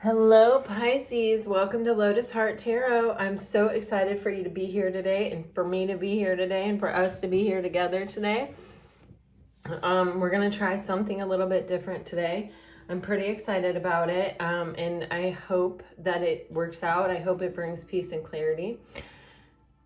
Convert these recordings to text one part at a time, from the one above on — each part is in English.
Hello, Pisces. Welcome to Lotus Heart Tarot. I'm so excited for you to be here today and for me to be here today and for us to be here together today. We're going to try something a little bit different today. I'm pretty excited about it, and I hope that it works out. I hope it brings peace and clarity.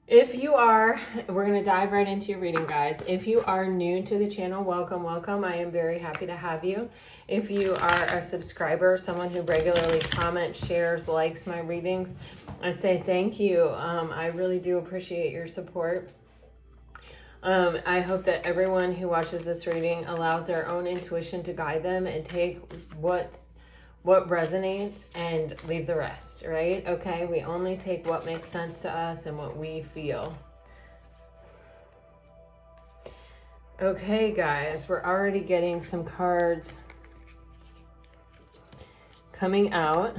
If you are, we're going to dive right into your reading, guys. If you are new to the channel, welcome, welcome. I am very happy to have you. If you are a subscriber, someone who regularly comments, shares, likes my readings, I say thank you. I really do appreciate your support. I hope that everyone who watches this reading allows their own intuition to guide them and take what resonates and leave the rest, right? Okay, we only take what makes sense to us and what we feel. Okay, guys, we're already getting some cards coming out.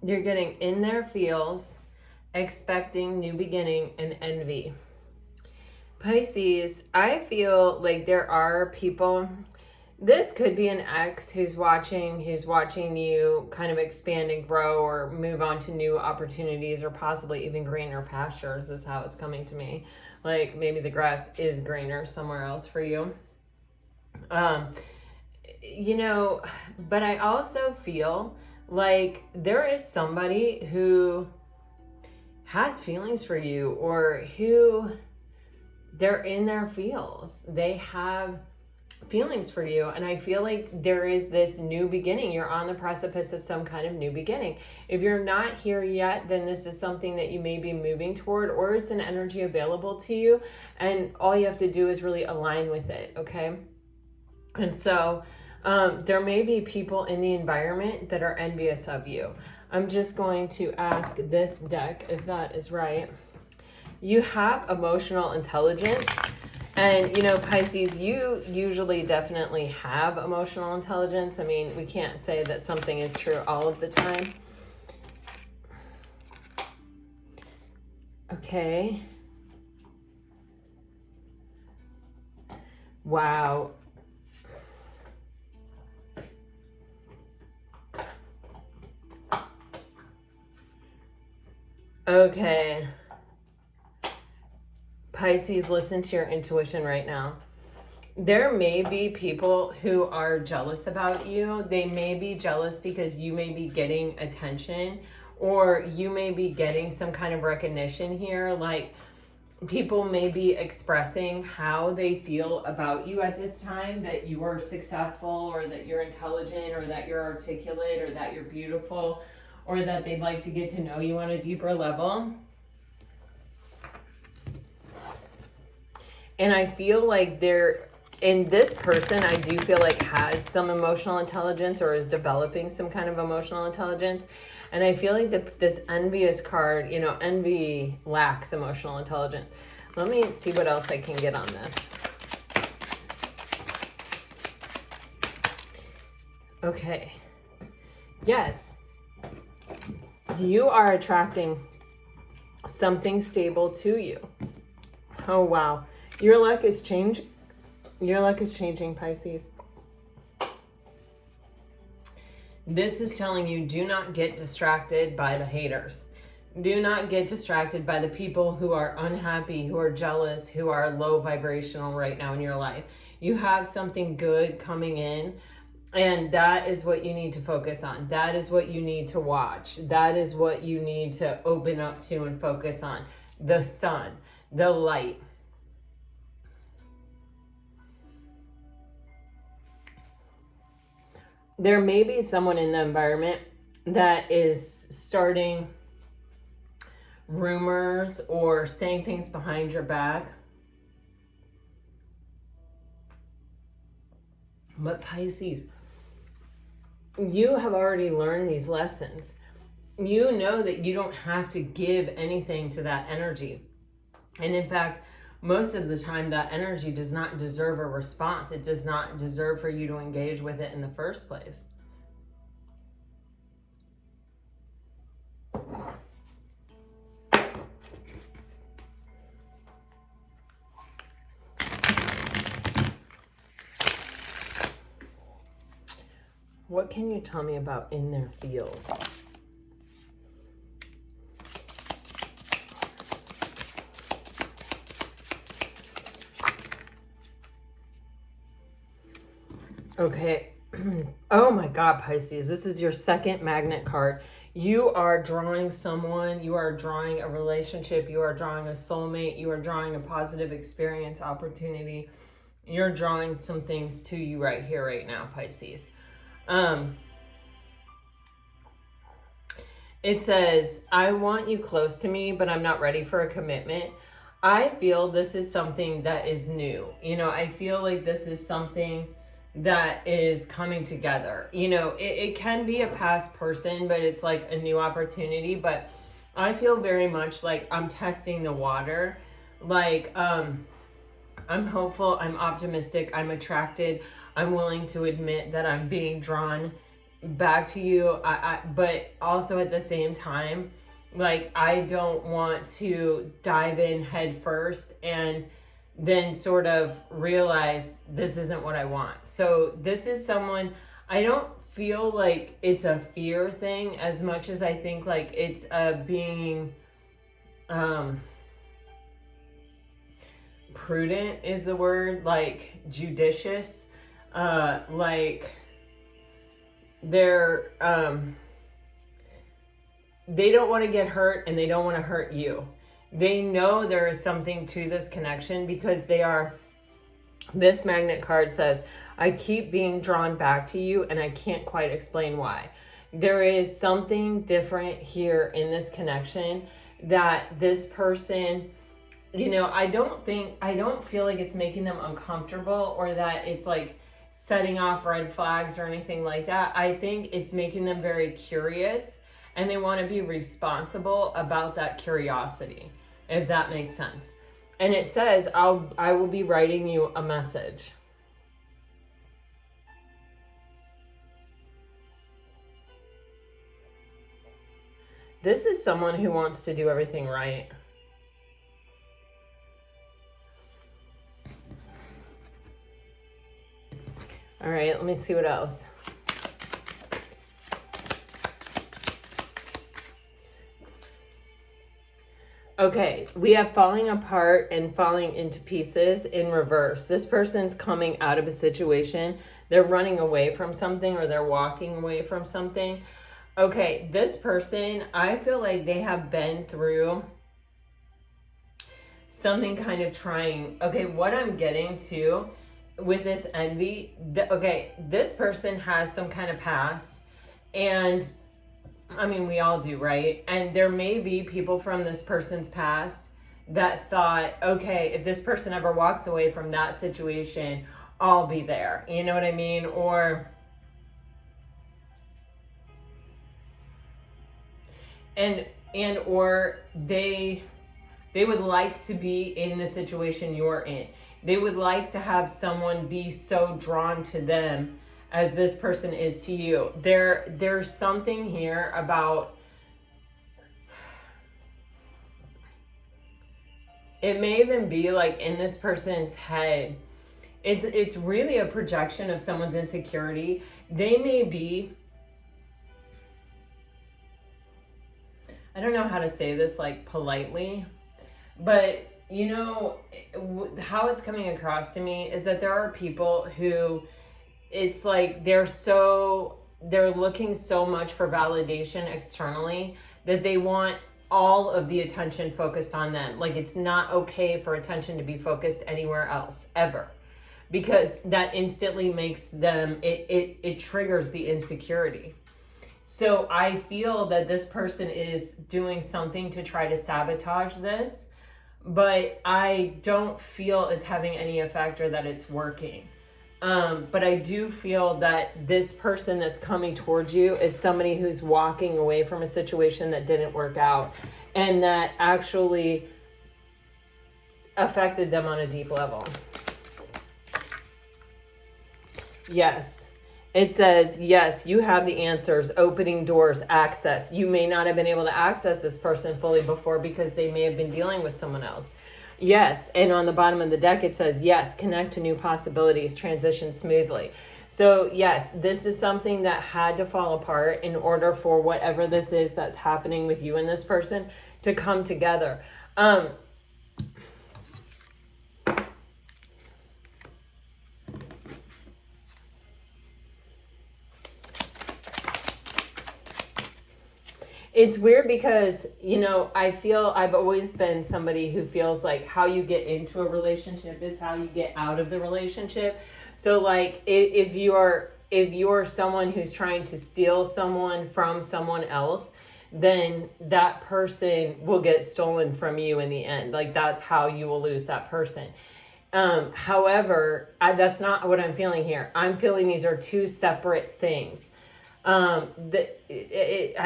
You're getting in their feels, expecting new beginning, and envy. Pisces, I feel like there are people, this could be an ex who's watching you kind of expand and grow or move on to new opportunities or possibly even greener pastures is how it's coming to me. Like maybe the grass is greener somewhere else for you. But I also feel like there is somebody who has feelings for you or who they're in their feels. They have feelings for you. And I feel like there is this new beginning. You're on the precipice of some kind of new beginning. If you're not here yet, then this is something that you may be moving toward, or it's an energy available to you. And all you have to do is really align with it. Okay. And so there may be people in the environment that are envious of you. I'm just going to ask this deck if that is right. You have emotional intelligence, and Pisces, you usually definitely have emotional intelligence. I mean, we can't say that something is true all of the time. Okay. Wow. Okay. Pisces, listen to your intuition right now. There may be people who are jealous about you. They may be jealous because you may be getting attention, or you may be getting some kind of recognition here. Like people may be expressing how they feel about you at this time, that you are successful or that you're intelligent or that you're articulate or that you're beautiful or that they'd like to get to know you on a deeper level. And I feel like this person, I do feel like has some emotional intelligence or is developing some kind of emotional intelligence. And I feel like this envious card, envy lacks emotional intelligence. Let me see what else I can get on this. Okay. Yes. You are attracting something stable to you. Oh, wow. Your luck is changing. Your luck is changing, Pisces. This is telling you, do not get distracted by the haters. Do not get distracted by the people who are unhappy, who are jealous, who are low vibrational right now in your life. You have something good coming in, and that is what you need to focus on. That is what you need to watch. That is what you need to open up to and focus on. The sun, the light. There may be someone in the environment that is starting rumors or saying things behind your back. But Pisces, you have already learned these lessons. You know that you don't have to give anything to that energy. And in fact, most of the time that energy does not deserve a response. It does not deserve for you to engage with it in the first place. What can you tell me about in their feels? Okay. Oh my God, Pisces, this is your second magnet card. You are drawing someone, you are drawing a relationship, you are drawing a soulmate, you are drawing a positive experience, opportunity. You're drawing some things to you right here, right now, Pisces. It says, I want you close to me, but I'm not ready for a commitment. I feel this is something that is new. You know, I feel like this is something that is coming together. You know, it can be a past person, but it's like a new opportunity. But I feel very much like I'm testing the water. Like, I'm hopeful, I'm optimistic, I'm attracted, I'm willing to admit that I'm being drawn back to you. But also at the same time, like, I don't want to dive in head first and then sort of realize this isn't what I want. So this is someone, I don't feel like it's a fear thing as much as I think like it's a being prudent is the word, like judicious, like they're they don't want to get hurt and they don't want to hurt you. They know there is something to this connection because they are, this magnet card says, I keep being drawn back to you and I can't quite explain why. There is something different here in this connection that this person, you know, I don't feel like it's making them uncomfortable or that it's like setting off red flags or anything like that. I think it's making them very curious and they want to be responsible about that curiosity, if that makes sense. And it says, I will be writing you a message. This is someone who wants to do everything right. All right, let me see what else. Okay, we have falling apart and falling into pieces in reverse. This person's coming out of a situation. They're running away from something or they're walking away from something. Okay, this person, I feel like they have been through something kind of trying. Okay, what I'm getting to with this envy, this person has some kind of past, and I mean, we all do, right? And there may be people from this person's past that thought, okay, if this person ever walks away from that situation, I'll be there. You know what I mean? Or, or they would like to be in the situation you're in. They would like to have someone be so drawn to them as this person is to you. There's something here about, it may even be like in this person's head, it's really a projection of someone's insecurity. They may be, I don't know how to say this like politely, but you know, how it's coming across to me is that there are people who, it's like they're looking so much for validation externally that they want all of the attention focused on them. Like, it's not okay for attention to be focused anywhere else ever, because that instantly makes them, it triggers the insecurity. So I feel that this person is doing something to try to sabotage this, but I don't feel it's having any effect or that it's working. But I do feel that this person that's coming towards you is somebody who's walking away from a situation that didn't work out and that actually affected them on a deep level. Yes. It says, yes, you have the answers, opening doors, access. You may not have been able to access this person fully before because they may have been dealing with someone else. Yes, and on the bottom of the deck it says, yes, connect to new possibilities, transition smoothly. So yes, this is something that had to fall apart in order for whatever this is that's happening with you and this person to come together. It's weird because, you know, I feel I've always been somebody who feels like how you get into a relationship is how you get out of the relationship. So like if you're someone who's trying to steal someone from someone else, then that person will get stolen from you in the end. Like that's how you will lose that person. However, that's not what I'm feeling here. I'm feeling these are two separate things. I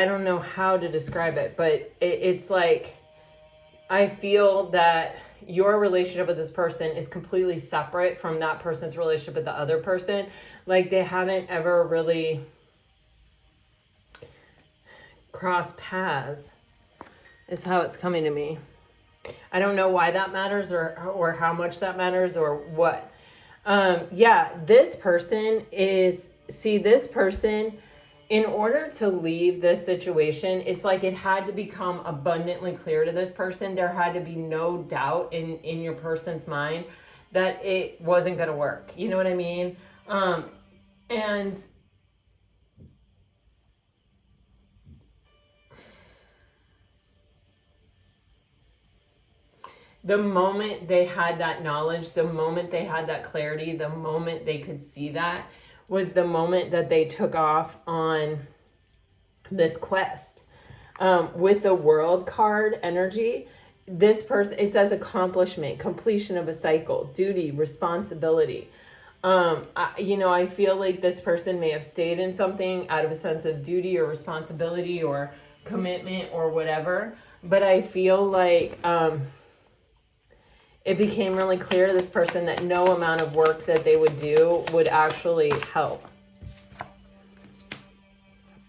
don't know how to describe it, but it's like I feel that your relationship with this person is completely separate from that person's relationship with the other person. Like they haven't ever really crossed paths is how it's coming to me. I don't know why that matters or how much that matters or what. This person in order to leave this situation, it's like it had to become abundantly clear to this person. There had to be no doubt in your person's mind that it wasn't going to work. You know what I mean? And the moment they had that knowledge, the moment they had that clarity, the moment they could see that was the moment that they took off on this quest. With the World card energy, this person, it says accomplishment, completion of a cycle, duty, responsibility. I feel like this person may have stayed in something out of a sense of duty or responsibility or commitment or whatever. But I feel like it became really clear to this person that no amount of work that they would do would actually help.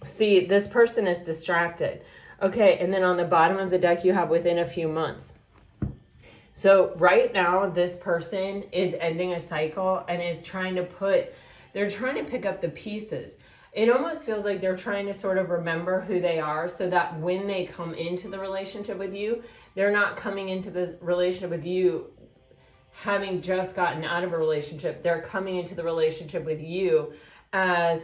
See, this person is distracted. Okay, and then on the bottom of the deck, you have within a few months. So right now, this person is ending a cycle and is they're trying to pick up the pieces. It almost feels like they're trying to sort of remember who they are so that when they come into the relationship with you, they're not coming into the relationship with you having just gotten out of a relationship. They're coming into the relationship with you as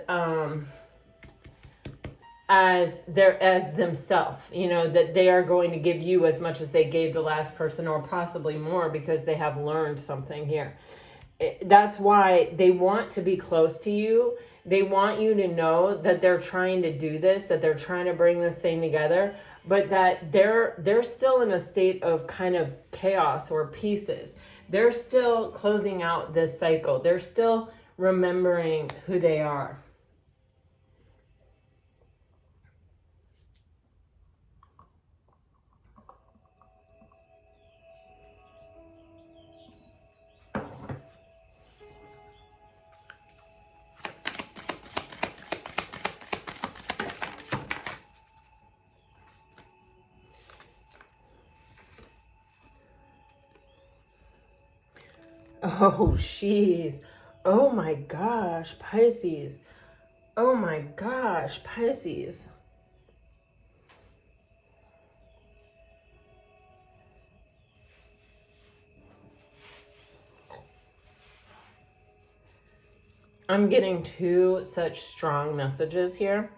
themselves, that they are going to give you as much as they gave the last person or possibly more because they have learned something here. That's why they want to be close to you. They want you to know that they're trying to do this, that they're trying to bring this thing together, but that they're still in a state of kind of chaos or pieces. They're still closing out this cycle. They're still remembering who they are. Oh, jeez. Oh my gosh, Pisces. Oh my gosh, Pisces. I'm getting two such strong messages here.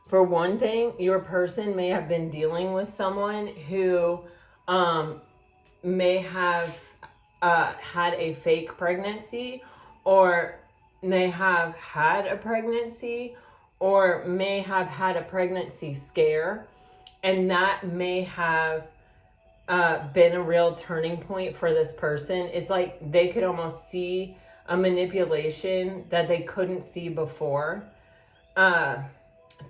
For one thing, your person may have been dealing with someone who may have had a fake pregnancy, or may have had a pregnancy, or may have had a pregnancy scare, and that may have been a real turning point for this person. It's like they could almost see a manipulation that they couldn't see before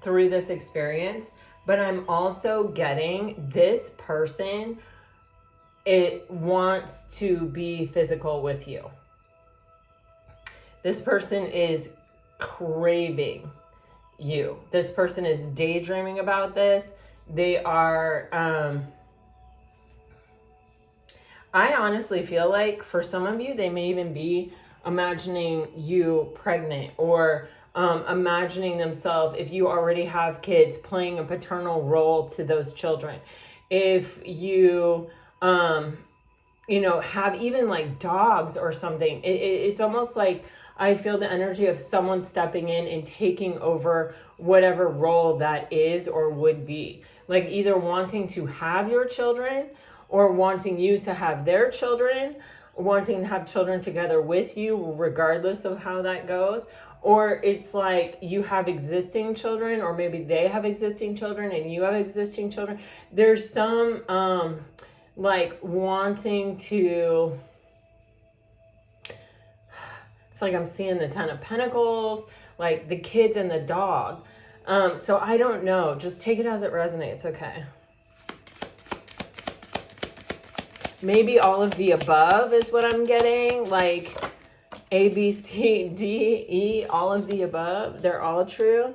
through this experience. But I'm also getting this person, it wants to be physical with you. This person is craving you. This person is daydreaming about this. They are, I honestly feel like for some of you, they may even be imagining you pregnant, or imagining themselves, if you already have kids, playing a paternal role to those children. If you, have even like dogs or something, it's almost like I feel the energy of someone stepping in and taking over whatever role that is or would be. Like either wanting to have your children, or wanting you to have their children, wanting to have children together with you, regardless of how that goes. Or it's like you have existing children, or maybe they have existing children and you have existing children. There's some like wanting to, it's like I'm seeing the Ten of Pentacles, like the kids and the dog. So I don't know, just take it as it resonates, okay? Maybe all of the above is what I'm getting, like A, B, C, D, E, all of the above. They're all true.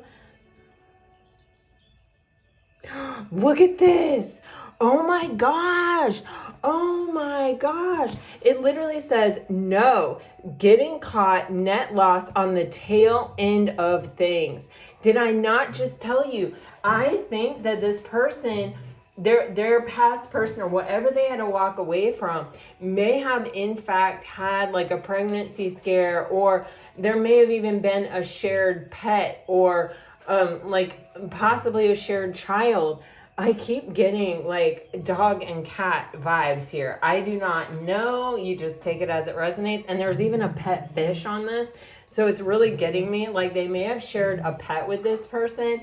Look at this. Oh my gosh. Oh my gosh. It literally says, no, getting caught, net loss on the tail end of things. Did I not just tell you? I think that this person, their past person, or whatever they had to walk away from, may have in fact had like a pregnancy scare, or there may have even been a shared pet, or like possibly a shared child. I keep getting like dog and cat vibes here. I do not know. You just take it as it resonates. And there's even a pet fish on this. So it's really getting me. Like they may have shared a pet with this person.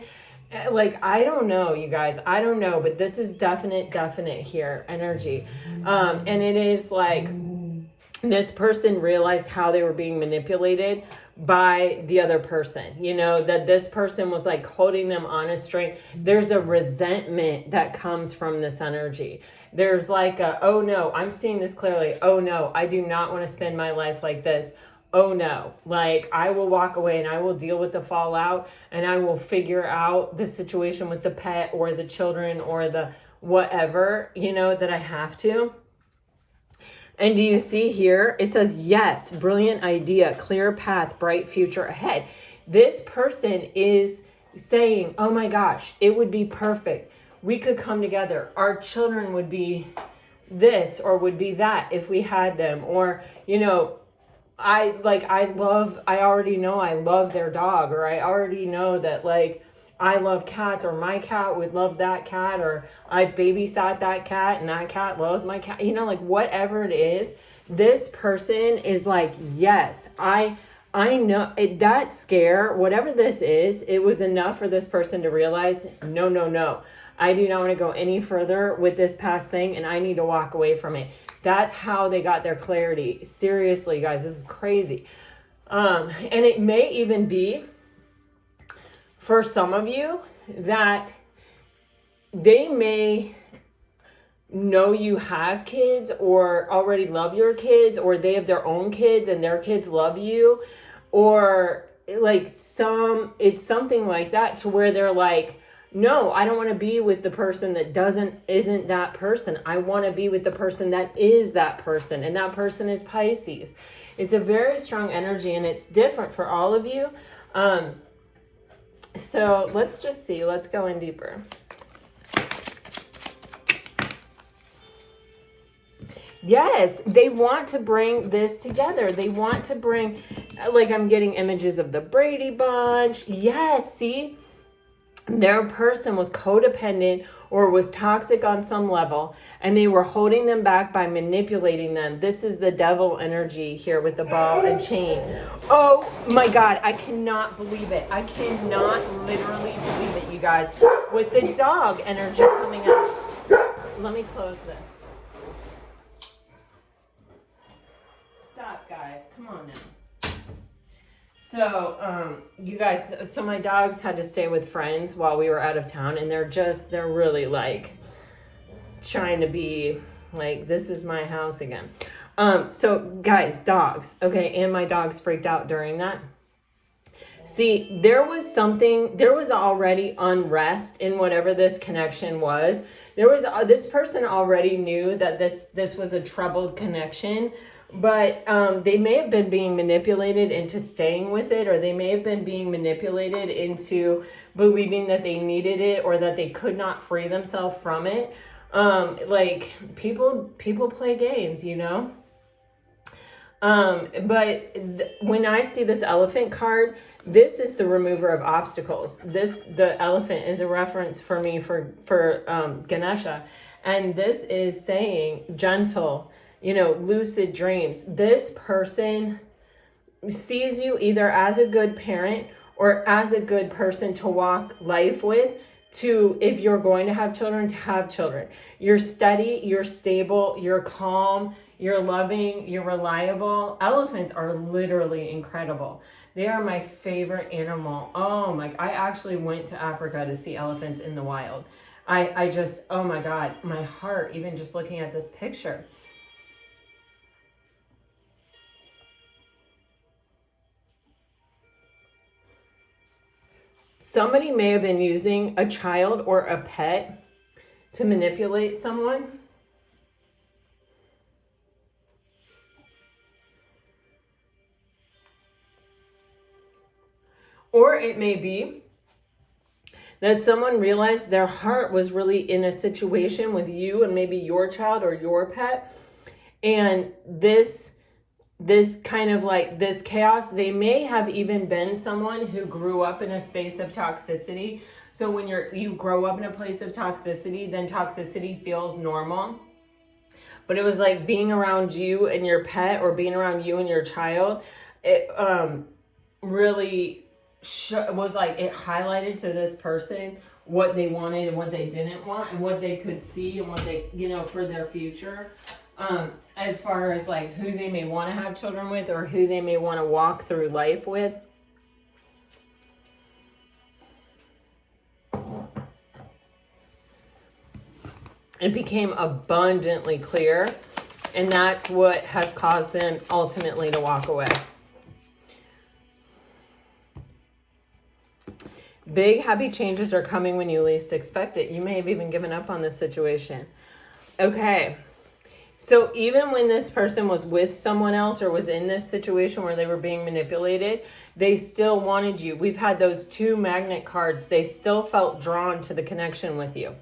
Like, I don't know, you guys. I don't know. But this is definite here, energy. And it is like this person realized how they were being manipulated by the other person, that this person was like holding them on a string. There's a resentment that comes from this energy. There's like oh no, I'm seeing this clearly. Oh no, I do not want to spend my life like this. Oh no, like I will walk away and I will deal with the fallout, and I will figure out the situation with the pet or the children or the whatever, that I have to. And do you see here? It says, yes, brilliant idea, clear path, bright future ahead. This person is saying, oh my gosh, it would be perfect. We could come together. Our children would be this or would be that if we had them. Or, I already know I love their dog, or I already know that like I love cats, or my cat would love that cat, or I've babysat that cat and that cat loves my cat, like whatever it is, this person is like, yes, I know that scare, whatever this is, it was enough for this person to realize, no, I do not want to go any further with this past thing, and I need to walk away from it. That's how they got their clarity. Seriously, guys, this is crazy. And it may even be, for some of you, that they may know you have kids, or already love your kids, or they have their own kids and their kids love you, or like it's something like that, to where they're like, no, I don't want to be with the person that isn't that person. I want to be with the person that is that person, and that person is Pisces. It's a very strong energy, and it's different for all of you. So let's just see. Let's go in deeper. Yes, they want to bring this together. They want to bring, like I'm getting images of the Brady Bunch. Yes, see? Their person was codependent or was toxic on some level, and they were holding them back by manipulating them. This is the devil energy here with the ball and chain. Oh my God, I cannot believe it. I cannot literally believe it, you guys. With the dog energy coming out. Let me close this. Stop, guys. Come on now. So, you guys, so my dogs had to stay with friends while we were out of town, and they're really like trying to be like, this is my house again. So guys, dogs, okay, and my dogs freaked out during that. See, there was already unrest in whatever this connection was. This person already knew that this was a troubled connection, but they may have been being manipulated into staying with it, or they may have been being manipulated into believing that they needed it or that they could not free themselves from it. Like people play games, you know? When I see this elephant card, this is the remover of obstacles. The elephant is a reference for me for Ganesha. And this is saying gentle, lucid dreams. This person sees you either as a good parent or as a good person to walk life with, to, if you're going to have children, to have children. You're steady, you're stable, you're calm, you're loving, you're reliable. Elephants are literally incredible. They are my favorite animal. I actually went to Africa to see elephants in the wild. I just, oh my God, my heart, even just looking at this picture. Somebody may have been using a child or a pet to manipulate someone. Or it may be that someone realized their heart was really in a situation with you and maybe your child or your pet. And this kind of like this chaos, they may have even been someone who grew up in a space of toxicity. So when you grow up in a place of toxicity, then toxicity feels normal. But it was like being around you and your pet, or being around you and your child, it really was like, it highlighted to this person what they wanted and what they didn't want, and what they could see and what they, for their future. As far as like who they may want to have children with, or who they may want to walk through life with. It became abundantly clear, and that's what has caused them ultimately to walk away. Big happy changes are coming when you least expect it. You may have even given up on this situation. Okay. So even when this person was with someone else or was in this situation where they were being manipulated, they still wanted you. We've had those two magnet cards. They still felt drawn to the connection with you.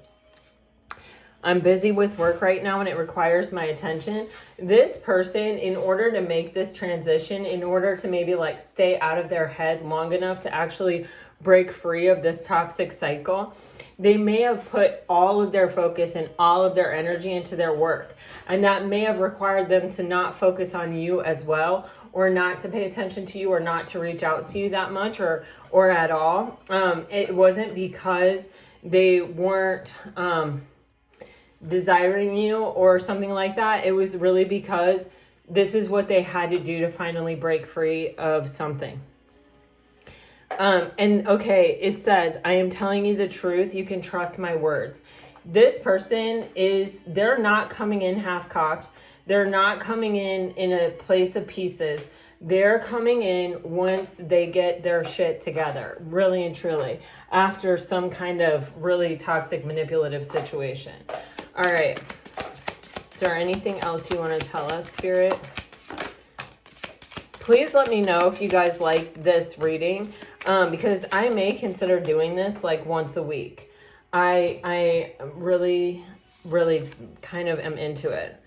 I'm busy with work right now and it requires my attention. This person, in order to make this transition, in order to maybe like stay out of their head long enough to actually break free of this toxic cycle, they may have put all of their focus and all of their energy into their work. And that may have required them to not focus on you as well, or not to pay attention to you, or not to reach out to you that much, or at all. It wasn't because they weren't desiring you or something like that. It was really because this is what they had to do to finally break free of something. And okay, it says, I am telling you the truth. You can trust my words. This person they're not coming in half-cocked. They're not coming in a place of pieces. They're coming in once they get their shit together, really and truly, after some kind of really toxic, manipulative situation. All right. Is there anything else you want to tell us, Spirit? Please let me know if you guys like this reading, because I may consider doing this like once a week. I really, really kind of am into it.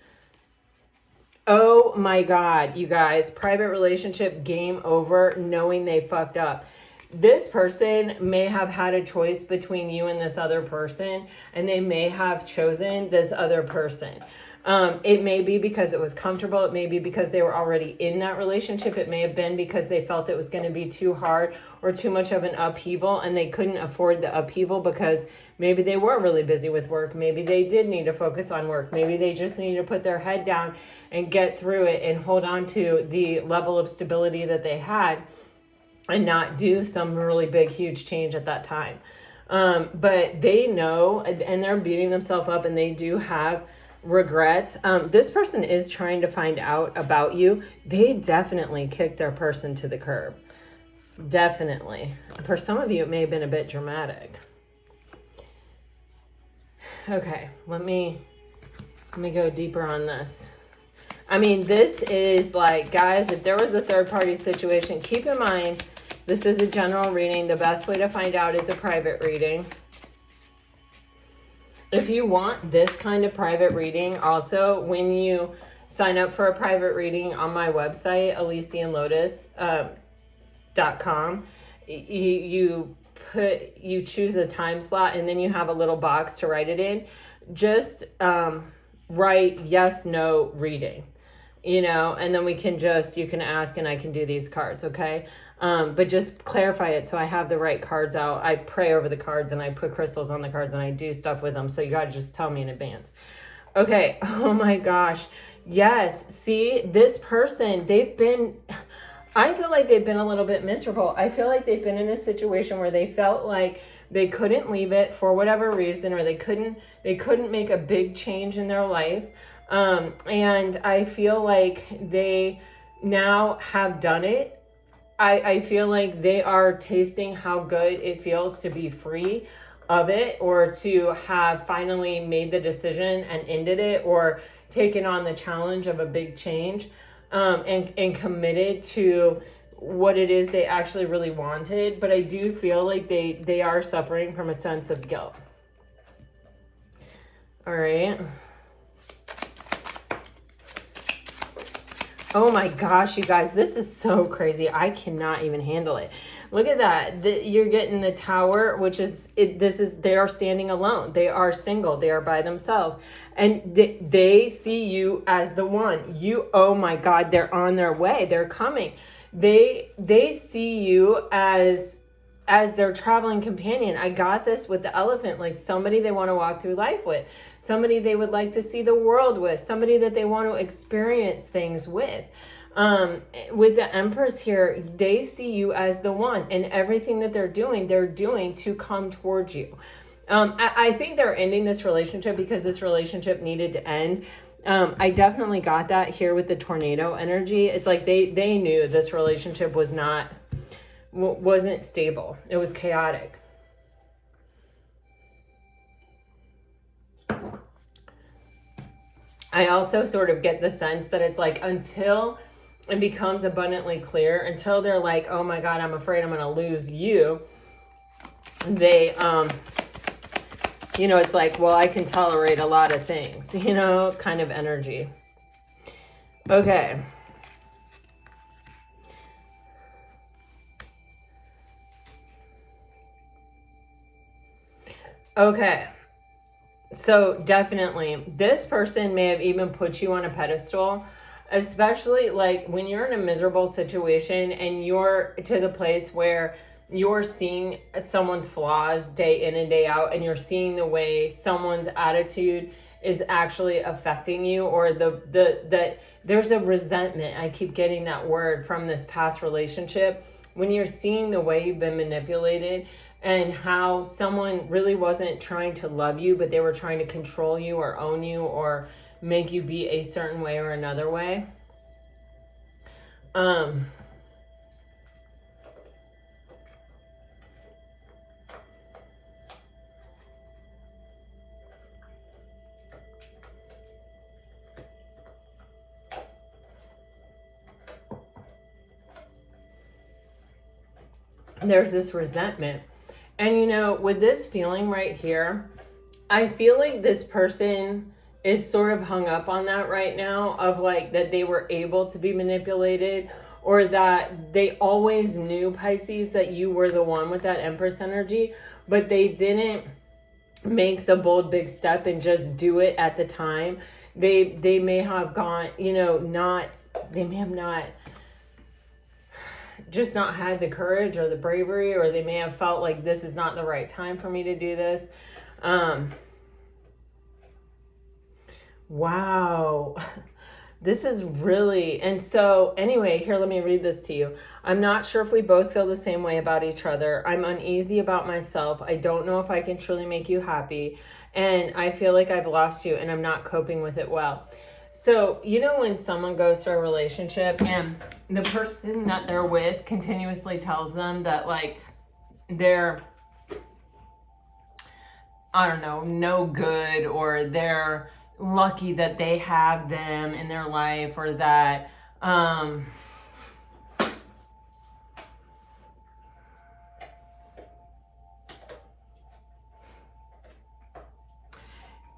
Oh my God, you guys, private relationship, game over, knowing they fucked up. This person may have had a choice between you and this other person, and they may have chosen this other person. It may be because it was comfortable. It may be because they were already in that relationship. It may have been because they felt it was going to be too hard or too much of an upheaval, and they couldn't afford the upheaval because maybe they were really busy with work. Maybe they did need to focus on work. Maybe they just need to put their head down and get through it and hold on to the level of stability that they had and not do some really big, huge change at that time. But they know, and they're beating themselves up, and they do have regrets. This person is trying to find out about you. They definitely kicked their person to the curb. Definitely. For some of you, it may have been a bit dramatic. Okay, let me go deeper on this. I mean, this is like, guys, if there was a third party situation, keep in mind, this is a general reading. The best way to find out is a private reading. If you want this kind of private reading, also, when you sign up for a private reading on my website, ElysseandLotus.com, you choose a time slot, and then you have a little box to write it in. Just write yes, no reading, and then you can ask and I can do these cards, okay? But just clarify it so I have the right cards out. I pray over the cards and I put crystals on the cards and I do stuff with them. So you got to just tell me in advance. Okay. Oh my gosh. Yes. See, this person, I feel like they've been a little bit miserable. I feel like they've been in a situation where they felt like they couldn't leave it for whatever reason, or they couldn't make a big change in their life. And I feel like they now have done it. I feel like they are tasting how good it feels to be free of it, or to have finally made the decision and ended it, or taken on the challenge of a big change, and committed to what it is they actually really wanted. But I do feel like they are suffering from a sense of guilt. All right. Oh my gosh, you guys, this is so crazy. I cannot even handle it. Look at that. You're getting the Tower, which is, they are standing alone. They are single. They are by themselves. And they see you as the one. Oh my God, they're on their way. They're coming. They see you as their traveling companion. I got this with the Elephant, like somebody they want to walk through life with, somebody they would like to see the world with, somebody that they want to experience things with. With the Empress here, they see you as the one, and everything that they're doing to come towards you. I think they're ending this relationship because this relationship needed to end. I definitely got that here with the tornado energy. It's like they knew this relationship wasn't stable. It was chaotic. I also sort of get the sense that it's like, until it becomes abundantly clear, until they're like, oh my God, I'm afraid I'm going to lose you. They, it's like, well, I can tolerate a lot of things, kind of energy. Okay. Okay. So definitely, this person may have even put you on a pedestal, especially like when you're in a miserable situation and you're to the place where you're seeing someone's flaws day in and day out, and you're seeing the way someone's attitude is actually affecting you, or that there's a resentment. I keep getting that word from this past relationship. When you're seeing the way you've been manipulated, and how someone really wasn't trying to love you, but they were trying to control you or own you or make you be a certain way or another way. There's this resentment. And with this feeling right here, I feel like this person is sort of hung up on that right now, of like that they were able to be manipulated, or that they always knew, Pisces, that you were the one with that Empress energy, but they didn't make the bold big step and just do it at the time. They may have gone, they may have not just not had the courage or the bravery, or they may have felt like this is not the right time for me to do this. Wow. This is really, and so anyway, here, let me read this to you. I'm not sure if we both feel the same way about each other. I'm uneasy about myself. I don't know if I can truly make you happy. And I feel like I've lost you and I'm not coping with it well. So, when someone goes through a relationship and the person that they're with continuously tells them that like they're, I don't know, no good, or they're lucky that they have them in their life, or that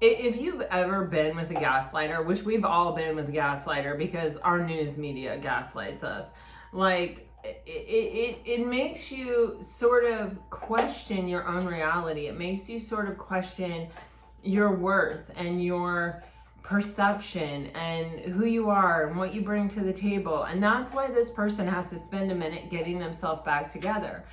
if you've ever been with a gaslighter, which we've all been with a gaslighter because our news media gaslights us, like it makes you sort of question your own reality. It makes you sort of question your worth and your perception and who you are and what you bring to the table. And that's why this person has to spend a minute getting themselves back together.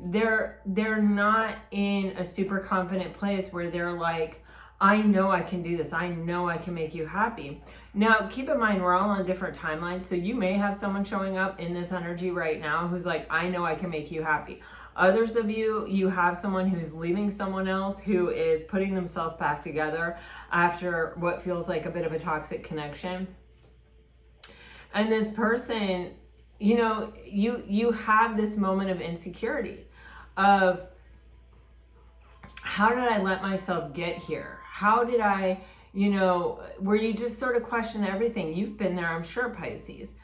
They're not in a super confident place where they're like, I know I can do this. I know I can make you happy. Now, keep in mind, we're all on different timelines. So you may have someone showing up in this energy right now who's like, I know I can make you happy. Others of you, you have someone who's leaving someone else who is putting themselves back together after what feels like a bit of a toxic connection. And this person, you know, you have this moment of insecurity of, how did I let myself get here? How did I, you know, where you just sort of question everything. You've been there, I'm sure, Pisces.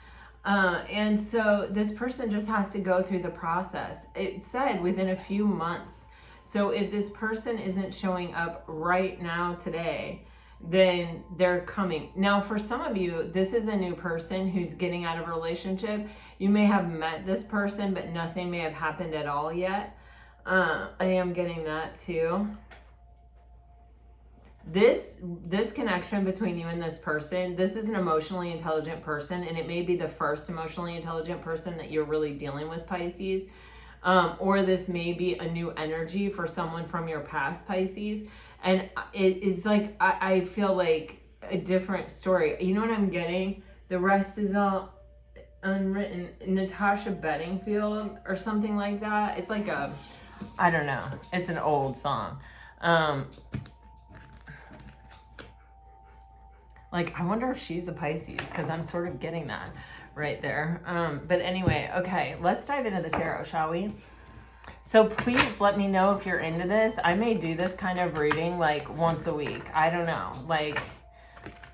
And so this person just has to go through the process. It said within a few months. So if this person isn't showing up right now today, then they're coming. Now, for some of you, this is a new person who's getting out of a relationship. You may have met this person, but nothing may have happened at all yet. I am getting that too. This connection between you and this person, this is an emotionally intelligent person, and it may be the first emotionally intelligent person that you're really dealing with, Pisces. Or this may be a new energy for someone from your past, Pisces. And it is like, I feel like a different story. You know what I'm getting? The rest is all unwritten. Natasha Bedingfield or something like that. It's like a, I don't know. It's an old song. Like, I wonder if she's a Pisces, because I'm sort of getting that right there. But anyway, okay, let's dive into the tarot, shall we? So please let me know if you're into this. I may do this kind of reading like once a week. I don't know. Like,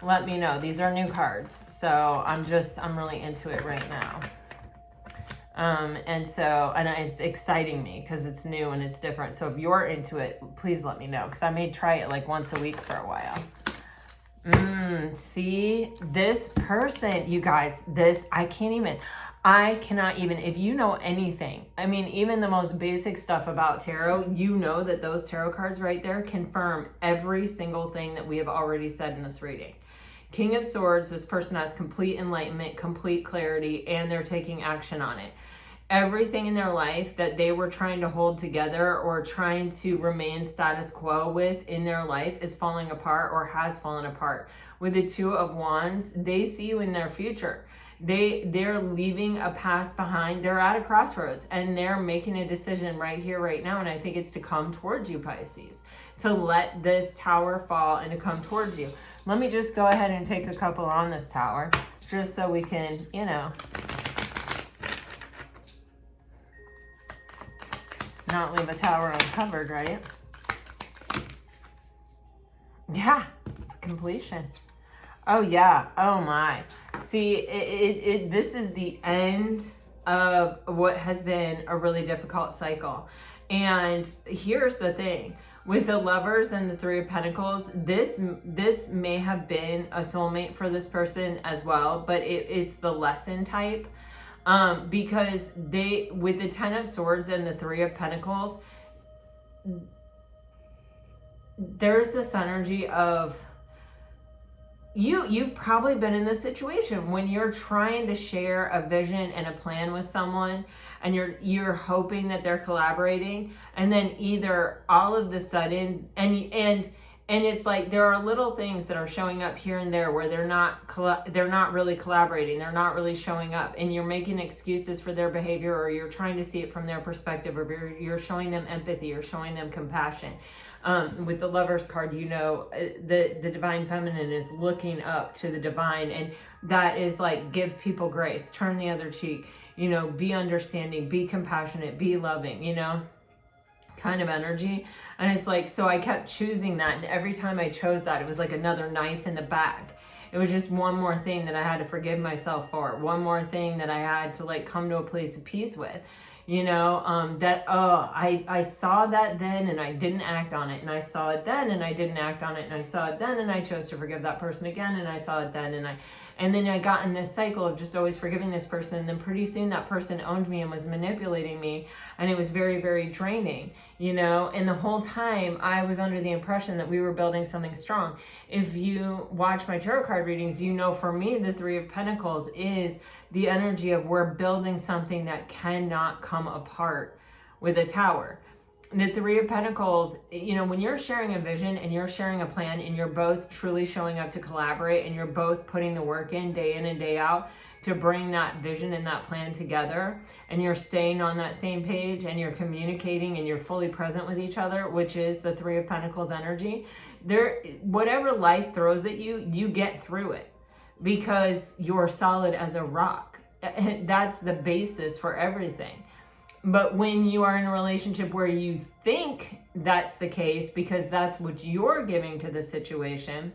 let me know. These are new cards. So I'm really into it right now. And it's exciting me because it's new and it's different. So if you're into it, please let me know, because I may try it like once a week for a while. See, this person, you guys, I cannot even, if you know anything, I mean, even the most basic stuff about tarot, you know that those tarot cards right there confirm every single thing that we have already said in this reading. King of Swords, this person has complete enlightenment, complete clarity, and they're taking action on it. Everything in their life that they were trying to hold together or trying to remain status quo with in their life is falling apart or has fallen apart. With the Two of Wands, they see you in their future. They're leaving a past behind. They're at a crossroads and they're making a decision right here, right now. And I think it's to come towards you, Pisces, to let this tower fall and to come towards you. Let me just go ahead and take a couple on this tower just so we can, you know, not leave a tower uncovered, right? Yeah, it's completion. Oh yeah, oh my. See, this is the end of what has been a really difficult cycle. And here's the thing. With the Lovers and the Three of Pentacles, this may have been a soulmate for this person as well, but it's the lesson type. Because with the Ten of Swords and the Three of Pentacles, there's this energy of you've probably been in this situation when you're trying to share a vision and a plan with someone and you're hoping that they're collaborating, and then either all of the sudden and it's like there are little things that are showing up here and there where they're not really collaborating, they're not really showing up, and you're making excuses for their behavior, or you're trying to see it from their perspective, or you're showing them empathy or showing them compassion. With the Lovers card, you know, the divine feminine is looking up to the divine, and that is like, give people grace, turn the other cheek, you know, be understanding, be compassionate, be loving, you know, kind of energy. And it's like, so I kept choosing that, and every time I chose that, it was like another knife in the back. It was just one more thing that I had to forgive myself for, one more thing that I had to like come to a place of peace with, you know, that, oh, I saw that then and I didn't act on it, and I saw it then and I didn't act on it, and I saw it then and I chose to forgive that person again, and I saw it then and then I got in this cycle of just always forgiving this person, and then pretty soon that person owned me and was manipulating me, and it was very, very draining, you know, and the whole time I was under the impression that we were building something strong. If you watch my tarot card readings, you know, for me, the Three of Pentacles is the energy of we're building something that cannot come apart with a tower. The Three of Pentacles, you know, when you're sharing a vision and you're sharing a plan and you're both truly showing up to collaborate and you're both putting the work in and day out to bring that vision and that plan together, and you're staying on that same page and you're communicating and you're fully present with each other, which is the Three of Pentacles energy, whatever life throws at you, you get through it because you're solid as a rock. That's the basis for everything. But when you are in a relationship where you think that's the case because that's what you're giving to the situation,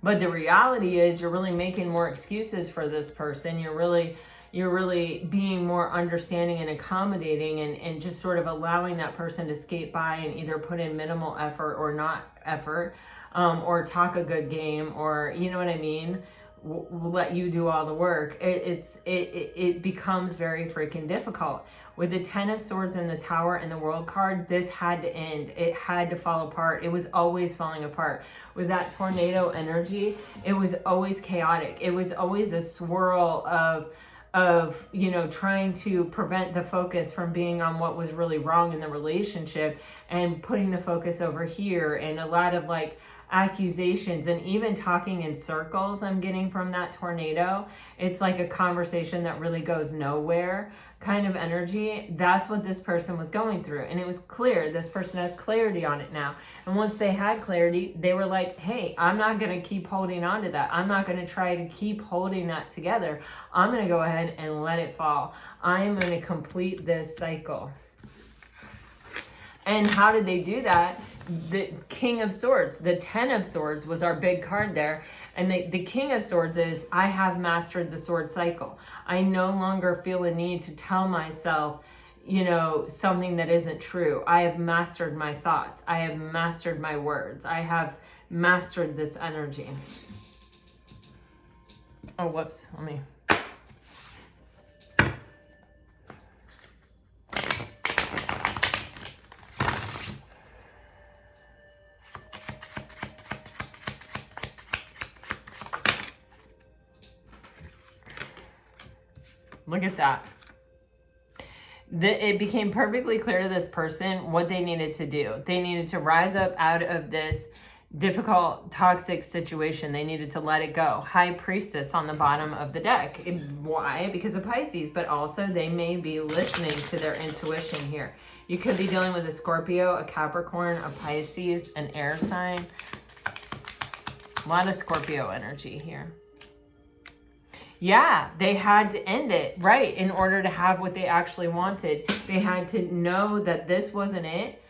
but the reality is you're really making more excuses for this person, you're really being more understanding and accommodating, and just sort of allowing that person to skate by and either put in minimal effort or not effort, or talk a good game, or, you know what I mean, we'll let you do all the work. It becomes very freaking difficult. With the Ten of Swords and the Tower and the World card, this had to end. It had to fall apart. It was always falling apart. With that tornado energy, it was always chaotic. It was always a swirl of, you know, trying to prevent the focus from being on what was really wrong in the relationship and putting the focus over here, and a lot of like accusations and even talking in circles I'm getting from that tornado. It's like a conversation that really goes nowhere kind of energy. That's what this person was going through, and it was clear this person has clarity on it now. And once they had clarity, they were like, hey, I'm not going to keep holding on to that. I'm not going to try to keep holding that together. I'm going to go ahead and let it fall. I am going to complete this cycle. And how did they do that? The King of Swords, the Ten of Swords was our big card there. And the King of Swords is, I have mastered the sword cycle. I no longer feel a need to tell myself, you know, something that isn't true. I have mastered my thoughts. I have mastered my words. I have mastered this energy. Oh, whoops. Let me... Look at that. It became perfectly clear to this person what they needed to do. They needed to rise up out of this difficult, toxic situation. They needed to let it go. High Priestess on the bottom of the deck. Why? Because of Pisces, but also they may be listening to their intuition here. You could be dealing with a Scorpio, a Capricorn, a Pisces, an air sign. A lot of Scorpio energy here. Yeah, they had to end it, right, in order to have what they actually wanted. They had to know that this wasn't it.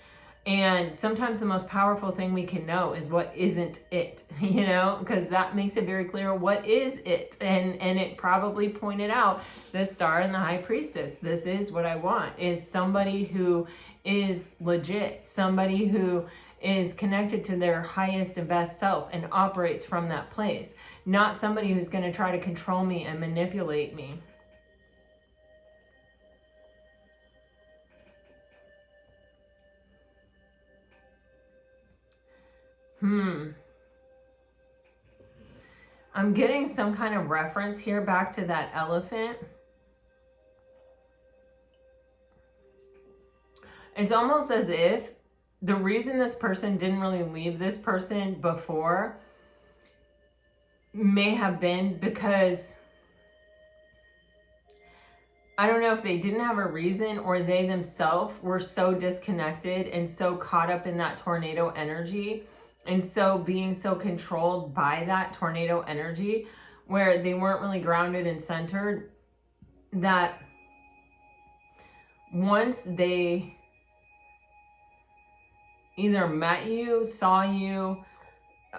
And sometimes the most powerful thing we can know is what isn't it, you know, because that makes it very clear what is it. And it probably pointed out the Star and the High Priestess. This is what I want, is somebody who is legit, somebody who is connected to their highest and best self and operates from that place. Not somebody who's going to try to control me and manipulate me. I'm getting some kind of reference here back to that elephant. It's almost as if the reason this person didn't really leave this person before may have been because I don't know if they didn't have a reason or they themselves were so disconnected and so caught up in that tornado energy and so being so controlled by that tornado energy where they weren't really grounded and centered, that once they either met you, saw you,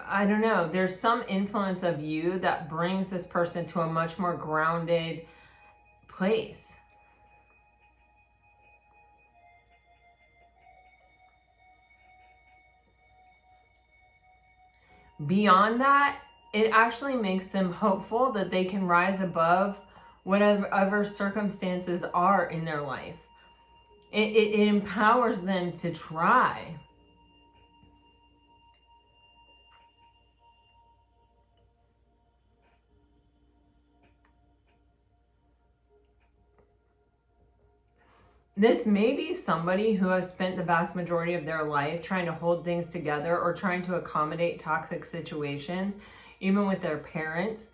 I don't know, there's some influence of you that brings this person to a much more grounded place. Beyond that, it actually makes them hopeful that they can rise above whatever circumstances are in their life. It empowers them to try. This may be somebody who has spent the vast majority of their life trying to hold things together or trying to accommodate toxic situations, even with their parents.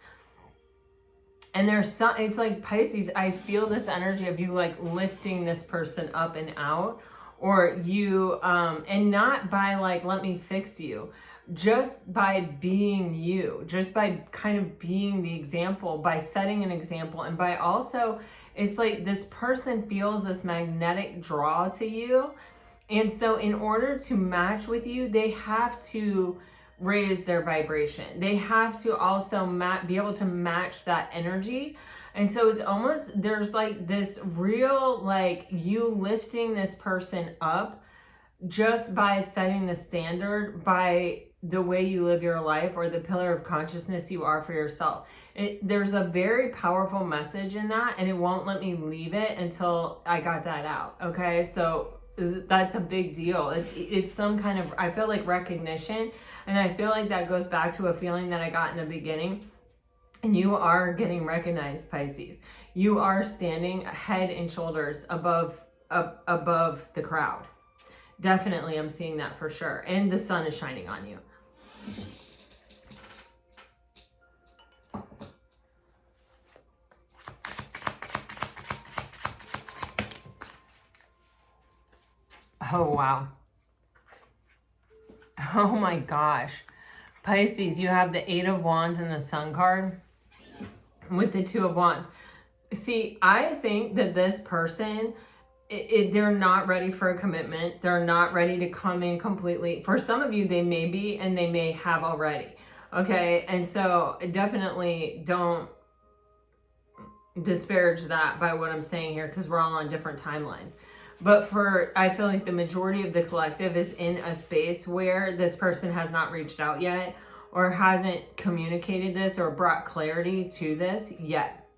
And there's some, it's like Pisces, I feel this energy of you like lifting this person up and out, or you, and not by like, let me fix you, just by being you, just by kind of being the example, by setting an example, and by also, it's like this person feels this magnetic draw to you. And so in order to match with you, they have to raise their vibration. They have to also be able to match that energy. And so it's almost, there's like this real, like you lifting this person up just by setting the standard, by the way you live your life or the pillar of consciousness you are for yourself. There's a very powerful message in that, and it won't let me leave it until I got that out. Okay, so that's a big deal. It's some kind of, I feel like, recognition, and I feel like that goes back to a feeling that I got in the beginning. And you are getting recognized, Pisces. You are standing head and shoulders above the crowd. Definitely, I'm seeing that for sure. And the sun is shining on you. Oh, wow. Oh my gosh. Pisces, you have the 8 of Wands and the Sun card with the 2 of Wands. See, I think that this person, they're not ready for a commitment. They're not ready to come in completely. For some of you, they may be, and they may have already. Okay, and so definitely don't disparage that by what I'm saying here, because we're all on different timelines. But I feel like the majority of the collective is in a space where this person has not reached out yet, or hasn't communicated this or brought clarity to this yet.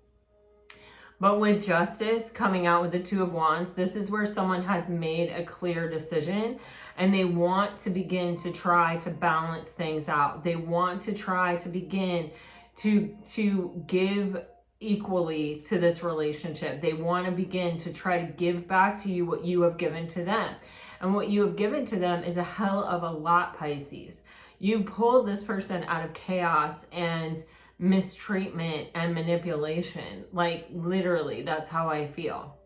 But with Justice coming out with the 2 of Wands, this is where someone has made a clear decision and they want to begin to try to balance things out. They want to try to begin to give equally to this relationship. They want to begin to try to give back to you what you have given to them. And what you have given to them is a hell of a lot, Pisces. You pulled this person out of chaos and mistreatment and manipulation. Like literally, that's how I feel.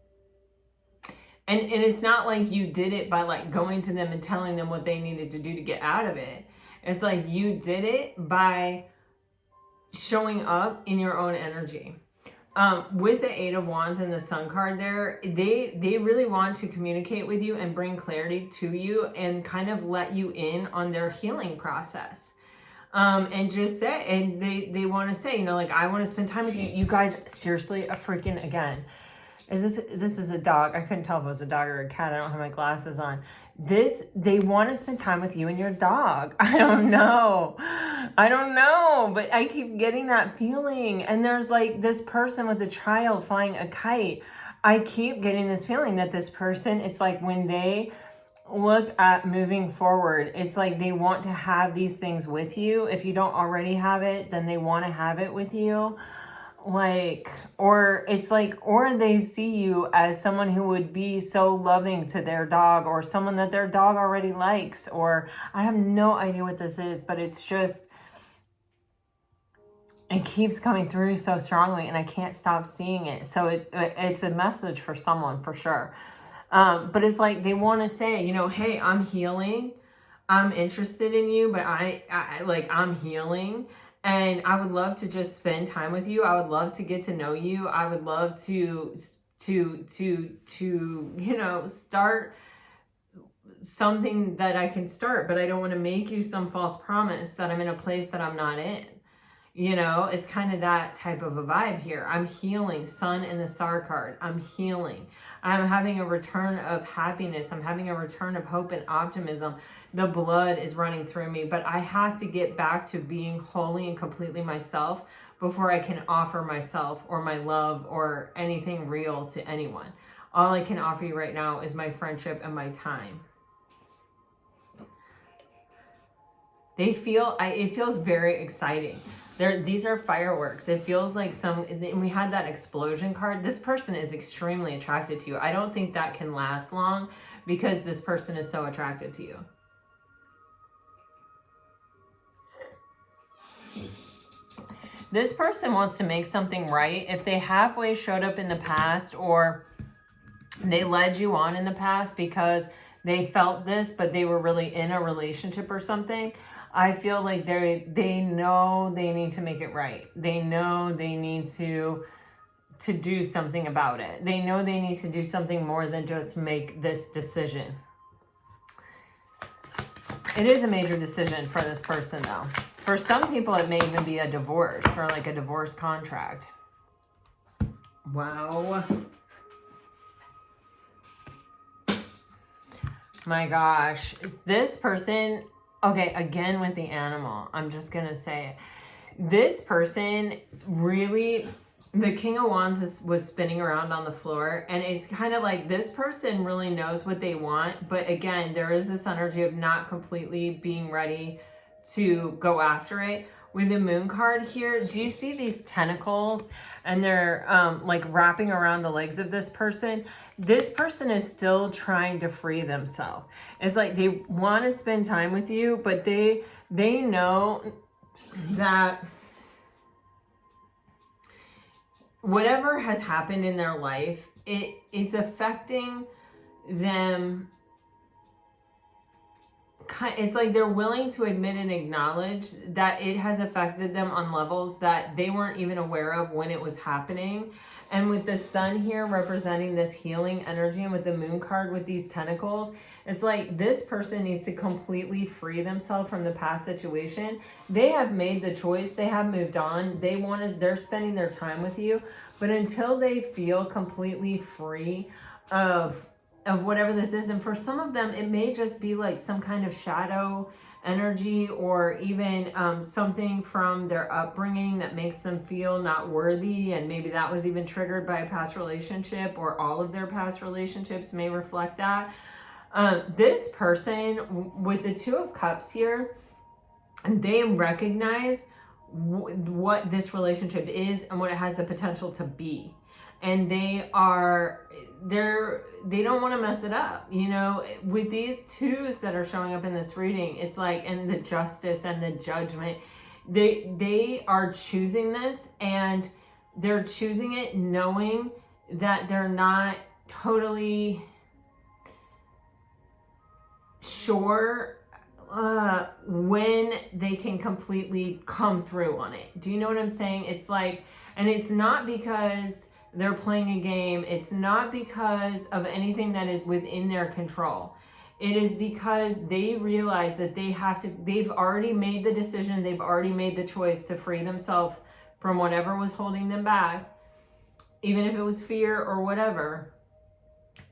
And it's not like you did it by like going to them and telling them what they needed to do to get out of it. It's like you did it by showing up in your own energy. With the 8 of Wands and the Sun card there, they really want to communicate with you and bring clarity to you and kind of let you in on their healing process. And just say, and they want to say, you know, like, I want to spend time with you. You guys, seriously, a freaking, again, this is a dog. I couldn't tell if it was a dog or a cat. I don't have my glasses on. They want to spend time with you and your dog. I don't know, but I keep getting that feeling. And there's like this person with a child flying a kite. I keep getting this feeling that this person, it's like when they look at moving forward, it's like they want to have these things with you. If you don't already have it, then they want to have it with you. Like, or it's like, or they see you as someone who would be so loving to their dog, or someone that their dog already likes, or I have no idea what this is, but it's just, it keeps coming through so strongly, and I can't stop seeing it. So it's a message for someone for sure. But it's like they want to say, you know, hey, I'm healing. I'm interested in you, but I'm healing, and I would love to just spend time with you. I would love to get to know you. I would love to you know, start something that I can start, but I don't want to make you some false promise that I'm in a place that I'm not in. You know, it's kind of that type of a vibe here. I'm healing. Sun in the Star card. I'm healing. I'm having a return of happiness. I'm having a return of hope and optimism. The blood is running through me, but I have to get back to being wholly and completely myself before I can offer myself or my love or anything real to anyone. All I can offer you right now is my friendship and my time. It feels very exciting. These are fireworks. It feels like and we had that explosion card. This person is extremely attracted to you. I don't think that can last long because this person is so attracted to you. This person wants to make something right. If they halfway showed up in the past, or they led you on in the past because they felt this, but they were really in a relationship or something, I feel like they know they need to make it right. They know they need to do something about it. They know they need to do something more than just make this decision. It is a major decision for this person, though. For some people, it may even be a divorce or like a divorce contract. Wow. My gosh. Is this person... Okay, again with the animal, I'm just going to say it. This person really, the King of Wands was spinning around on the floor, and it's kind of like this person really knows what they want, but again, there is this energy of not completely being ready to go after it. With the Moon card here, do you see these tentacles? And they're like wrapping around the legs of this person. This person is still trying to free themselves. It's like they want to spend time with you, but they know that whatever has happened in their life, it's affecting them. It's like they're willing to admit and acknowledge that it has affected them on levels that they weren't even aware of when it was happening. And with the Sun here representing this healing energy, and with the Moon card with these tentacles, it's like this person needs to completely free themselves from the past situation. They have made the choice. They have moved on. They're spending their time with you. But until they feel completely free of whatever this is, and for some of them, it may just be like some kind of shadow energy, or even something from their upbringing that makes them feel not worthy, and maybe that was even triggered by a past relationship, or all of their past relationships may reflect that. This person with the Two of Cups here, they recognize what this relationship is and what it has the potential to be, and they don't want to mess it up. You know, with these twos that are showing up in this reading, it's like, and the Justice and the Judgment, they are choosing this, and they're choosing it knowing that they're not totally sure when they can completely come through on it. Do you know what I'm saying? It's like, and it's not because they're playing a game. It's not because of anything that is within their control. It is because they realize that they've already made the decision. They've already made the choice to free themselves from whatever was holding them back, even if it was fear or whatever.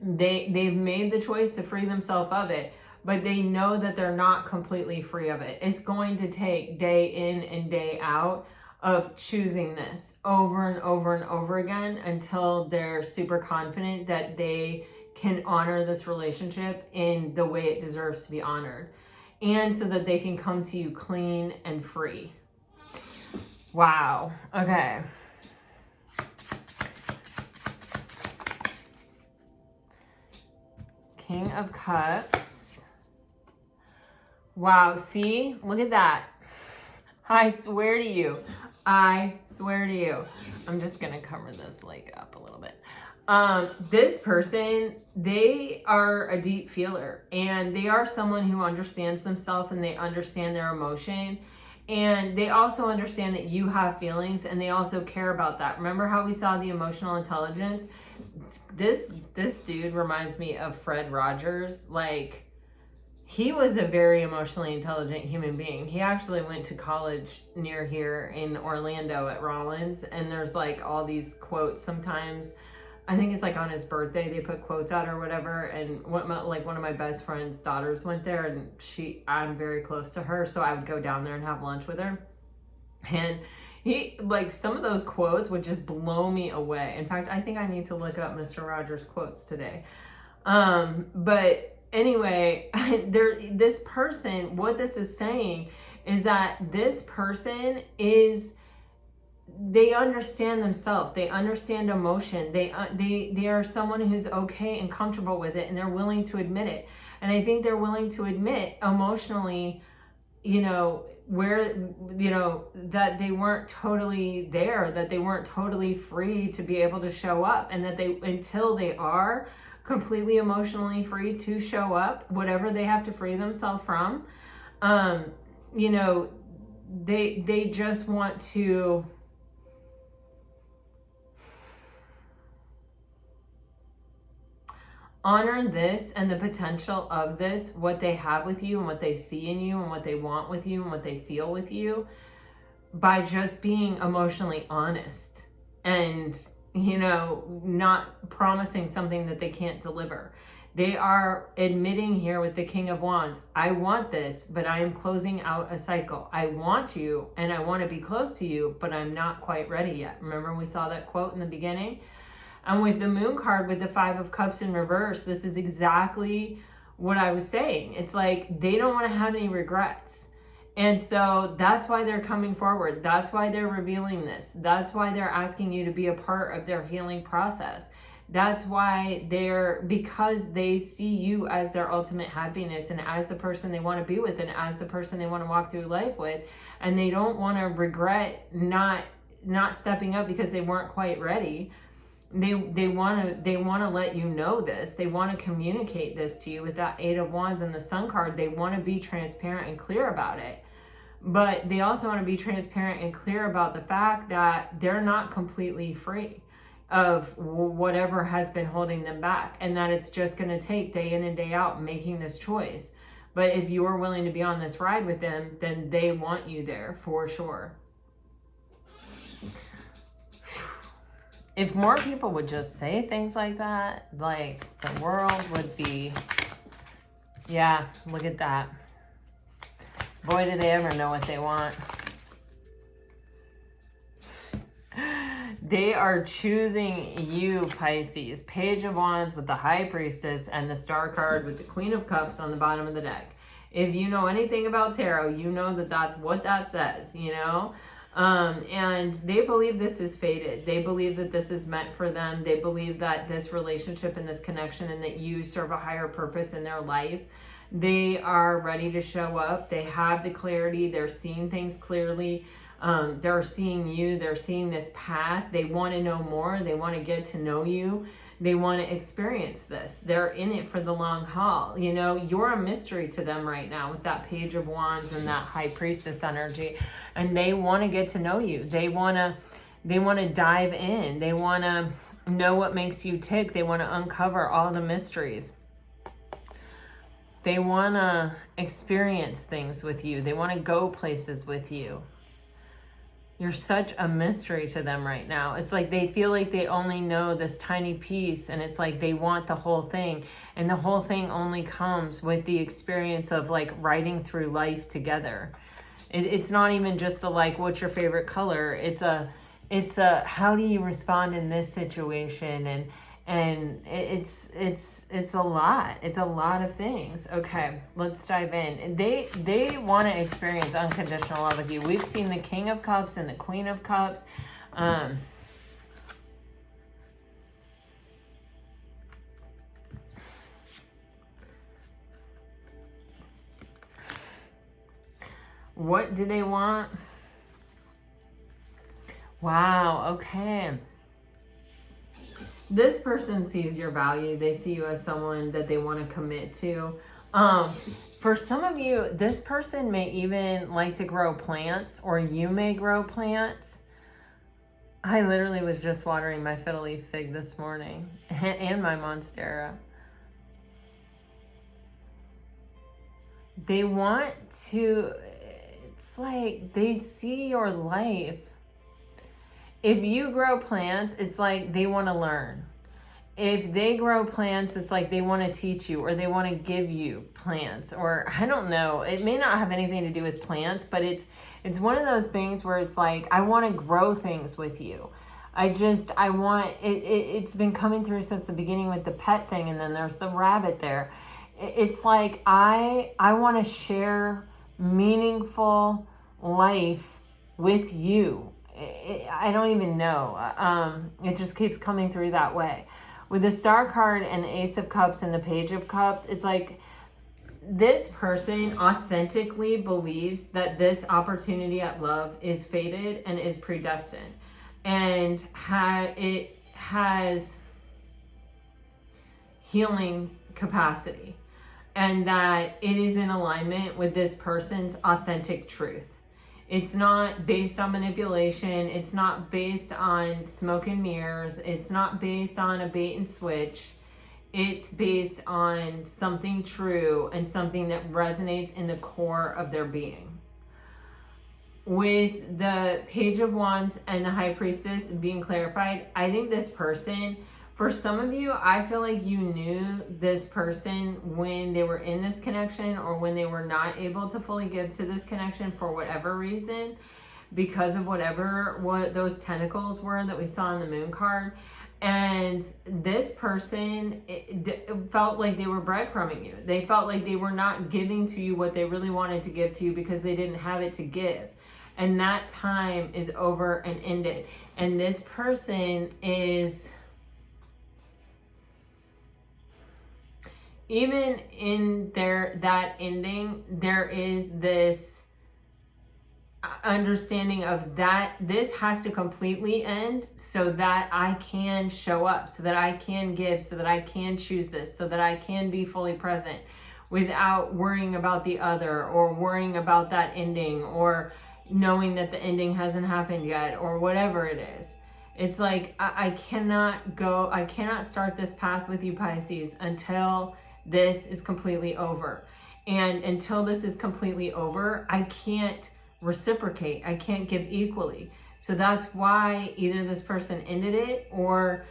They've made the choice to free themselves of it, but they know that they're not completely free of it. It's going to take day in and day out of choosing this over and over and over again until they're super confident that they can honor this relationship in the way it deserves to be honored, and so that they can come to you clean and free. Wow. Okay. King of Cups. Wow. See, look at that. I swear to you, I swear to you. I'm just going to cover this like up a little bit. This person, they are a deep feeler, and they are someone who understands themselves, and they understand their emotion, and they also understand that you have feelings, and they also care about that. Remember how we saw the emotional intelligence? This dude reminds me of Fred Rogers. Like, he was a very emotionally intelligent human being. He actually went to college near here in Orlando at Rollins, and there's like all these quotes sometimes. I think it's like on his birthday they put quotes out or whatever. And one of my best friend's daughters went there, and I'm very close to her, so I would go down there and have lunch with her. And he, like, some of those quotes would just blow me away. In fact, I think I need to look up Mr. Rogers' quotes today. But anyway, this person, what this is saying is that this person they understand themselves. They understand emotion. They are someone who's okay and comfortable with it, and they're willing to admit it. And I think they're willing to admit emotionally, where, that they weren't totally there, that they weren't totally free to be able to show up, and that until they are completely emotionally free to show up, whatever they have to free themselves from, they just want to honor this and the potential of this, what they have with you and what they see in you and what they want with you and what they feel with you, by just being emotionally honest and, not promising something that they can't deliver. They are admitting here with the King of Wands, I want this, but I am closing out a cycle. I want you and I want to be close to you, but I'm not quite ready yet. Remember we saw that quote in the beginning? And with the Moon card, with the Five of Cups in reverse, this is exactly what I was saying. It's like they don't want to have any regrets. And so that's why they're coming forward. That's why they're revealing this. That's why they're asking you to be a part of their healing process. That's why because they see you as their ultimate happiness and as the person they want to be with and as the person they want to walk through life with. And they don't want to regret not stepping up because they weren't quite ready. They want to let you know this. They want to communicate this to you with that Eight of Wands and the Sun card. They want to be transparent and clear about it. But they also want to be transparent and clear about the fact that they're not completely free of whatever has been holding them back, and that it's just going to take day in and day out making this choice. But if you are willing to be on this ride with them, then they want you there for sure. If more people would just say things like that, like the world would be, yeah, look at that. Boy, do they ever know what they want. They are choosing you, Pisces. Page of Wands with the High Priestess and the Star card with the Queen of Cups on the bottom of the deck. If you know anything about tarot, you know that that's what that says, and they believe this is fated. They believe that this is meant for them. They believe that this relationship and this connection and that you serve a higher purpose in their life. They are ready to show up. They have the clarity. They're seeing things clearly. They're seeing you. They're seeing this path. They want to know more. They want to get to know you. They want to experience this. They're in it for the long haul. You're a mystery to them right now with that Page of Wands and that High Priestess energy. And they want to get to know you. They want to dive in. They want to know what makes you tick. They want to uncover all the mysteries. They want to experience things with you. They want to go places with you. You're such a mystery to them right now. It's like they feel like they only know this tiny piece, and it's like they want the whole thing. And the whole thing only comes with the experience of like riding through life together. It's not even just the like, what's your favorite color? It's a how do you respond in this situation? And it's a lot. It's a lot of things. Okay, let's dive in. They want to experience unconditional love with you. We've seen the King of Cups and the Queen of Cups. What do they want? Wow, okay. This person sees your value. They see you as someone that they want to commit to. For some of you, this person may even like to grow plants, or you may grow plants. I literally was just watering my fiddle leaf fig this morning and my monstera. They want to, it's like they see your life. If you grow plants, it's like they want to learn. If they grow plants, it's like they want to teach you, or they want to give you plants, or I don't know. It may not have anything to do with plants, but it's one of those things where it's like, I want to grow things with you. I want, it's been coming through since the beginning with the pet thing, and then there's the rabbit there. It's like, I want to share meaningful life with you. I don't even know. It just keeps coming through that way. With the Star card and the Ace of Cups and the Page of Cups, it's like this person authentically believes that this opportunity at love is fated and is predestined. And it has healing capacity. And that it is in alignment with this person's authentic truth. It's not based on manipulation. It's not based on smoke and mirrors. It's not based on a bait and switch. It's based on something true and something that resonates in the core of their being. With the Page of Wands and the High Priestess being clarified, I think this person, for some of you, I feel like you knew this person when they were in this connection, or when they were not able to fully give to this connection for whatever reason, because of what those tentacles were that we saw in the Moon card. And this person felt like they were breadcrumbing you. They felt like they were not giving to you what they really wanted to give to you because they didn't have it to give. And that time is over and ended. And this person is... even in that ending, there is this understanding of that this has to completely end so that I can show up, so that I can give, so that I can choose this, so that I can be fully present without worrying about the other, or worrying about that ending, or knowing that the ending hasn't happened yet, or whatever it is. It's like, I cannot start this path with you, Pisces, until this is completely over. And until this is completely over, I can't reciprocate. I can't give equally. So that's why either this person ended it, or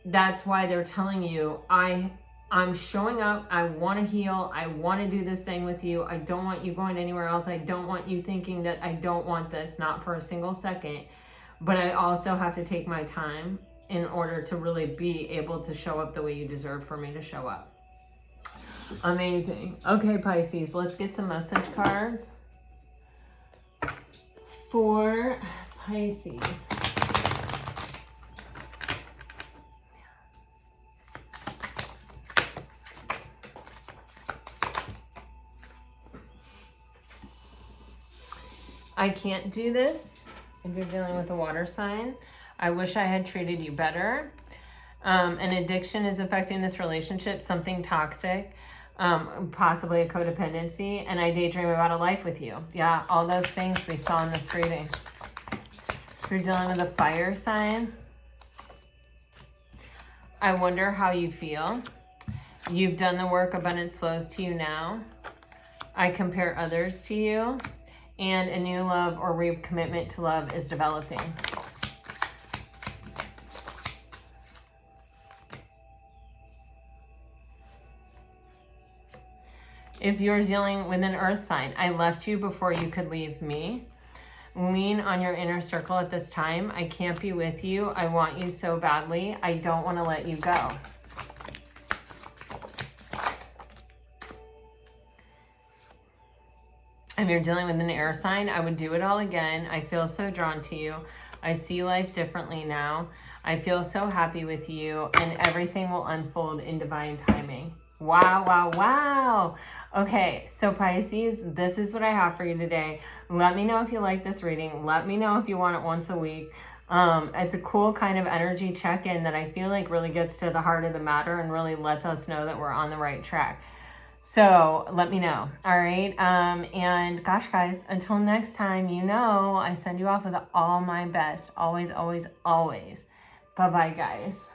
that's why they're telling you, I'm showing up. I want to heal. I want to do this thing with you. I don't want you going anywhere else. I don't want you thinking that I don't want this, not for a single second. But I also have to take my time in order to really be able to show up the way you deserve for me to show up. Amazing. Okay, Pisces, let's get some message cards for Pisces. I can't do this if you're dealing with a water sign. I wish I had treated you better. An addiction is affecting this relationship, something toxic. Possibly a codependency, and I daydream about a life with you. Yeah, all those things we saw in this reading. If you're dealing with a fire sign, I wonder how you feel. You've done the work, abundance flows to you now. I compare others to you, and a new love or recommitment to love is developing. If you're dealing with an earth sign, I left you before you could leave me. Lean on your inner circle at this time. I can't be with you. I want you so badly. I don't want to let you go. If you're dealing with an air sign, I would do it all again. I feel so drawn to you. I see life differently now. I feel so happy with you, and everything will unfold in divine timing. Wow, wow, wow. Okay, so Pisces, this is what I have for you today. Let me know if you like this reading. Let me know if you want it once a week. It's a cool kind of energy check-in that I feel like really gets to the heart of the matter and really lets us know that we're on the right track. So let me know. All right. And gosh, guys, until next time, you know, I send you off with all my best. Always, always, always. Bye-bye, guys.